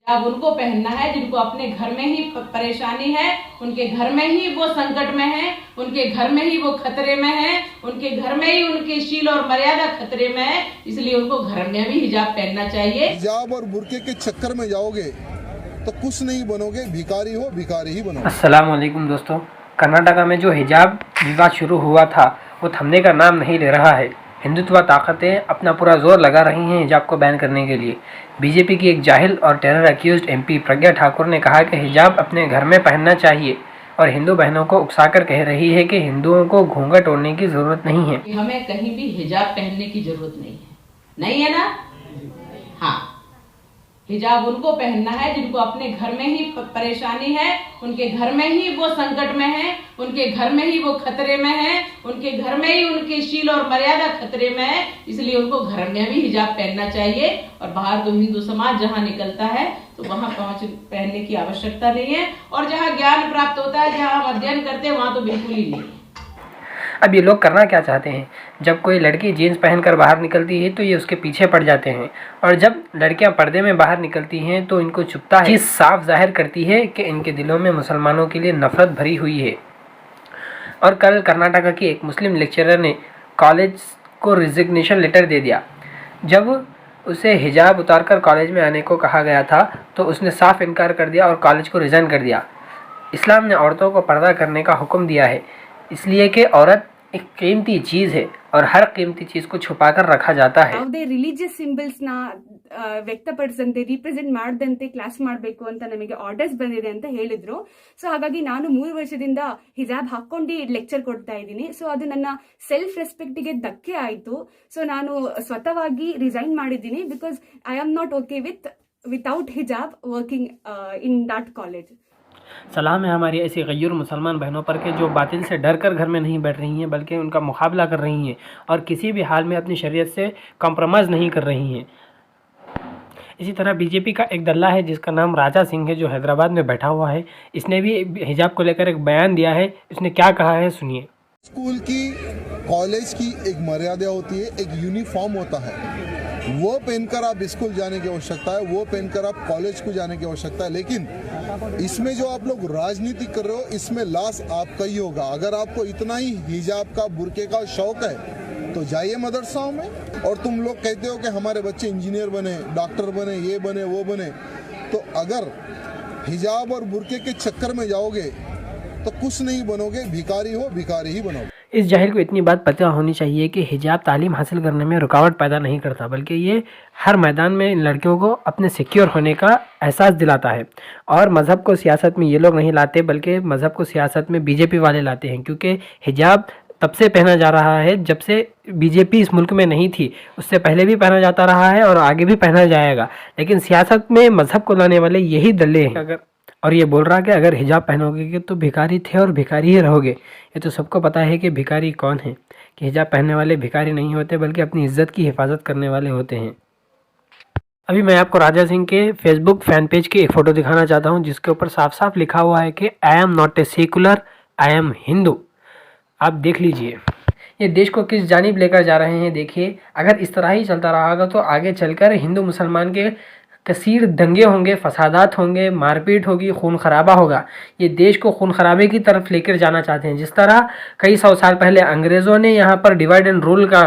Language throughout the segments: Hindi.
अब उनको पहनना है जिनको अपने घर में ही परेशानी है, उनके घर में ही वो संकट में है, उनके घर में ही वो खतरे में है, उनके घर में ही उनकी शील और मर्यादा खतरे में है, इसलिए उनको घर में भी हिजाब पहनना चाहिए। हिजाब और बुर्के के चक्कर में जाओगे तो कुछ नहीं बनोगे, भिखारी हो भिखारी ही बनोगे। अस्सलाम वालेकुम दोस्तों, कर्नाटका में जो हिजाब विवाद शुरू हुआ था वो थमने का नाम नहीं ले रहा है। हिंदुत्व ताकतें अपना पूरा जोर लगा रही हैं हिजाब को बैन करने के लिए। बीजेपी की एक जाहिल और terror accused MP Pragya Thakur ने कहा कि हिजाब अपने घर में पहनना चाहिए और हिंदू बहनों को उकसाकर कह रही है कि हिंदुओं को घूंघट ओढ़ने की जरूरत नहीं है। हमें कहीं भी हिजाब पहनने की जरूरत नहीं है ना। हाँ, हिजाब उनको पहनना है जिनको अपने घर में ही परेशानी है, उनके घर में ही वो संकट में है, उनके घर में ही वो खतरे में है, उनके घर में ही उनकी शील और मर्यादा खतरे में है, इसलिए उनको घर में भी हिजाब पहनना चाहिए। और बाहर तो हिंदू समाज जहाँ निकलता है तो वहाँ पहनने की आवश्यकता नहीं है, और जहाँ ज्ञान प्राप्त होता है, जहाँ हम अध्ययन करते हैं, वहाँ तो बिल्कुल ही नहीं। अब ये लोग करना क्या चाहते हैं? जब कोई लड़की जीन्स पहनकर बाहर निकलती है तो ये उसके पीछे पड़ जाते हैं, और जब लड़कियां पर्दे में बाहर निकलती हैं तो इनको चुभता है। ये साफ जाहिर करती है कि इनके दिलों में मुसलमानों के लिए नफरत भरी हुई है। और कल कर्नाटका की एक मुस्लिम लेक्चरर ने कॉलेज को रिजिग्नेशन लेटर दे दिया। जब उसे हिजाब उतारकर कॉलेज में आने को कहा गया था तो उसने साफ इनकार कर दिया और कॉलेज को रिज़ाइन कर दिया। इस्लाम ने औरतों को पर्दा करने का हुक्म दिया है, इसलिए कि औरत एक कीमती चीज़ है और हर कीमती चीज़ को छुपाकर रखा जाता है। ಯಾವುದೇ ರಿಲಿಜಿಯಸ್ ಸಿಂಬಲ್ಸ್ ನ ವ್ಯಕ್ತಪಡಿಸಂತೆ ರಿಪ್ರೆಸೆಂಟ್ ಮಾಡದಂತೆ ಕ್ಲಾಸ್ ಮಾಡಬೇಕು ಅಂತ ನಮಗೆ ಆರ್ಡರ್ಸ್ ಬಂದಿದೆ ಅಂತ ಹೇಳಿದ್ರು. ಸೊ ಹಾಗಾಗಿ ನಾನು 3 ವರ್ಷದಿಂದ ಹಿಜಾಬ್ ಹಾಕೊಂಡು ಲೆಕ್ಚರ್ ಕೊಡ್ತಾ ಇದ್ದೀನಿ. ಸೊ ಅದು ನನ್ನ ಸೆಲ್ಫ್ ರೆಸ್ಪೆಕ್ಟ್ ಗೆ ಧಕ್ಕೆ ಆಯಿತು. ಸೊ ನಾನು ಸ್ವತಃವಾಗಿ ರಿಸೈನ್ ಮಾಡಿದ್ದೀನಿ because I am not okay without ಹಿಜಾಬ್ ವರ್ಕಿಂಗ್ ಇನ್ ದಟ್ ಕಾಲೇಜ್. सलाम है हमारी ऐसी गैर मुसलमान बहनों पर के जो बातिल से डर कर घर में नहीं बैठ रही हैं बल्कि उनका मुकाबला कर रही हैं और किसी भी हाल में अपनी शरीयत से कॉम्प्रोमाइज़ नहीं कर रही हैं। इसी तरह बीजेपी का एक दल्ला है जिसका नाम राजा सिंह है, जो हैदराबाद में बैठा हुआ है। इसने भी हिजाब को लेकर एक बयान दिया है। इसने क्या कहा है सुनिए। स्कूल की, कॉलेज की एक मर्यादा होती है, एक यूनिफॉर्म होता है, वो पहनकर आप स्कूल जाने की आवश्यकता है, वो पहनकर आप कॉलेज को जाने की आवश्यकता है। लेकिन इसमें जो आप लोग राजनीति कर रहे हो, इसमें लॉस आपका ही होगा। अगर आपको इतना ही हिजाब का, बुर्के का शौक है तो जाइए मदरसाओं में। और तुम लोग कहते हो कि हमारे बच्चे इंजीनियर बने, डॉक्टर बने, ये बने, वो बने, तो अगर हिजाब और बुर्के के चक्कर में जाओगे तो कुछ नहीं बनोगे, भिखारी हो भिखारी ही बनोगे। इस जाहिल को इतनी बात पता होनी चाहिए कि हिजाब तालीम हासिल करने में रुकावट पैदा नहीं करता, बल्कि ये हर मैदान में इन लड़कियों को अपने सिक्योर होने का एहसास दिलाता है। और मज़हब को सियासत में ये लोग नहीं लाते, बल्कि मज़हब को सियासत में बीजेपी वाले लाते हैं। क्योंकि हिजाब तब से पहना जा रहा है जब से बीजेपी इस मुल्क में नहीं थी, उससे पहले भी पहना जाता रहा है और आगे भी पहना जाएगा। लेकिन सियासत में मज़हब को लाने वाले यही दल्ले हैं। और ये बोल रहा कि अगर हिजाब पहनोगे तो भिखारी थे और भिखारी ही रहोगे। ये तो सबको पता है कि भिखारी कौन है, कि हिजाब पहनने वाले भिखारी नहीं होते बल्कि अपनी इज्जत की हिफाजत करने वाले होते हैं। अभी मैं आपको राजा सिंह के फेसबुक फैन पेज की एक फ़ोटो दिखाना चाहता हूँ जिसके ऊपर साफ साफ लिखा हुआ है कि I am not a secular, I am Hindu. आप देख लीजिए ये देश को किस जानिब लेकर जा रहे हैं। देखिए, अगर इस तरह ही चलता रहा तो आगे चलकर हिंदू मुसलमान के कसीर दंगे होंगे, फसादात होंगे, मारपीट होगी, खून खराबा होगा। ये देश को खून खराबे की तरफ लेकर जाना चाहते हैं। जिस तरह कई 100 साल पहले अंग्रेज़ों ने यहाँ पर डिवाइड एंड रूल का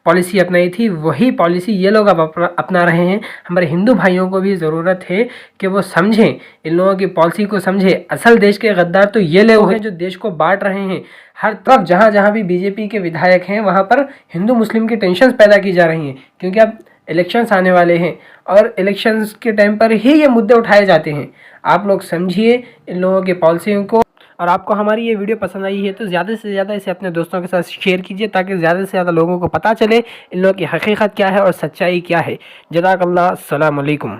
पॉलिसी अपनाई थी, वही पॉलिसी ये लोग अब अपना रहे हैं। हमारे हिंदू भाइयों को भी ज़रूरत है कि वो समझें, इन लोगों की पॉलिसी को समझें। असल देश के गद्दार तो ये लोग हैं जो देश को बांट रहे हैं। हर तरफ जहाँ जहाँ भी बीजेपी के विधायक हैं वहाँ पर हिंदू मुस्लिम की टेंशन पैदा की जा रही हैं, क्योंकि अब इलेक्शंस आने वाले हैं और इलेक्शंस के टाइम पर ही ये मुद्दे उठाए जाते हैं। आप लोग समझिए इन लोगों की पॉलिसियों को। और आपको हमारी ये वीडियो पसंद आई है तो ज़्यादा से ज़्यादा इसे अपने दोस्तों के साथ शेयर कीजिए, ताकि ज़्यादा से ज़्यादा लोगों को पता चले इन लोगों की हकीकत क्या है और सच्चाई क्या है। जज़ाकल्लाह, अस्सलाम वालेकुम।